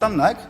Նայեք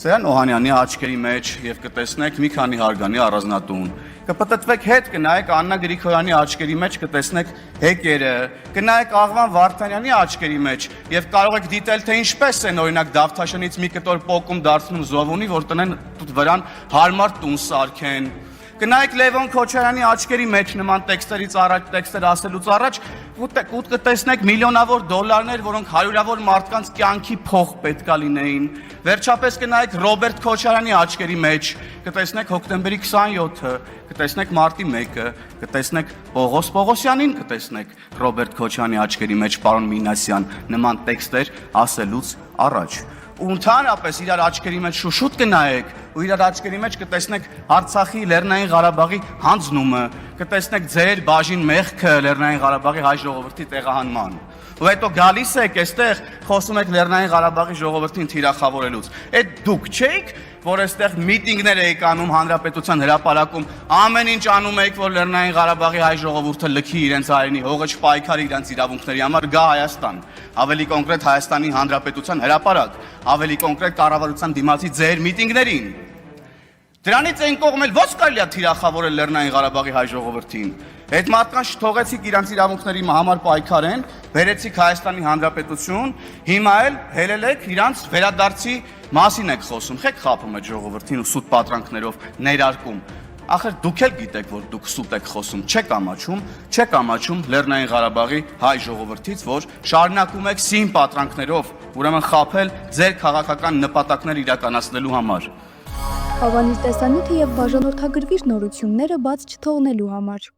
Սերան Օհանյանի աչքերի մեջ եւ կտեսնեք մի քանի հարգանի առանձնատուն։ Կպտտվեք հետ կնայեք Աննա Գրիգորյանի աչքերի մեջ կտեսնեք հեկերը, կնայեք Աղվան Վարդանյանի աչքերի մեջ եւ կարող եք դիտել թե ինչպես են օրինակ Դավթաշենից մի կտոր պոկում դարձնում Զովունի, որ տնեն վրան հարմար տուն սարքեն։ Կնայեք Լևոն Քոչարյանի աչքերի մեջ նման տեքստեր ասելուց առաջ կտեսնեք միլիոնավոր դոլարներ, որոնք հարյուրավոր մարդկանց կյանքի փող պետքա լինեին։ Վերջապես կնայեք Ռոբերտ Քոչարյանի աչքերի մեջ, կտեսնեք հոկտեմբերի 27-ը, կտեսնեք մարտի 1-ը, կտեսնեք Պողոս Պողոսյանին, կտեսնեք Ռոբերտ Քոչարյանի աչքերի մեջ պարոն Մինասյան նման տեքստեր ասելուց առաջ։ Ու ընդհանրապես իրար աչքերի մեջ շուշուտ կնայեք ու իրար աչքերի մեջ կտեսնեք Արցախի Լեռնային Ղարաբաղի հանձնումը, կտեսնեք ձեր բաժին մեղքը Լեռնային Ղարաբաղի հայ ժողովրդի տեղահանման։ Ու հետո գալիս եք այստեղ խոսում եք Լեռնային Ղարաբաղի ժողովրդին թիրախավորելուց։ Այդ դուք չէիք, որ այստեղ միտինգներ եք անում Հանրապետության հրապարակում, ամեն ինչ անում եք, որ Լեռնային Ղարաբաղի հայ ժողովուրդը լքի իրենց հայրենի հողը չպայքարի իրենց իրավունքների համար, գա Հայաստան, ավելի կոնկրետ Հայաստանի Հանրապետության հրապարակ, ավելի կոնկրետ կառավարության դիմացի ձեր միտինգներին։ Դրանից այն կողմել ոչ կարելի է թիրախավորել Լեռնային Ղարաբաղի հայ ժողովրդին։ Այդ մարդկանց չթողեցիք իրանց իրավունքների համար պայքարեն, բերեցիք Հայաստանի Հանրապետություն, հիմա էլ հելել եք իրանց վերադարձի մասին եք խոսում, խեք խափում այդ ժողովրդին ու սուտ պատրանքներով ներարկում։ Ախր դուք էլ գիտեք, որ դուք սուտ եք խոսում, չեք ամաչում Լեռնային Ղարաբաղի հայ ժողովրդից, որ շարունակում եք սին պատրանքներով, ուրեմն խափել ձեր քաղաքական նպատակներ իրականացնելու համար։ Ավանի տեսանյութը եւ բաժանորդագրվիչ նորությունները բաց չթողնելու համար։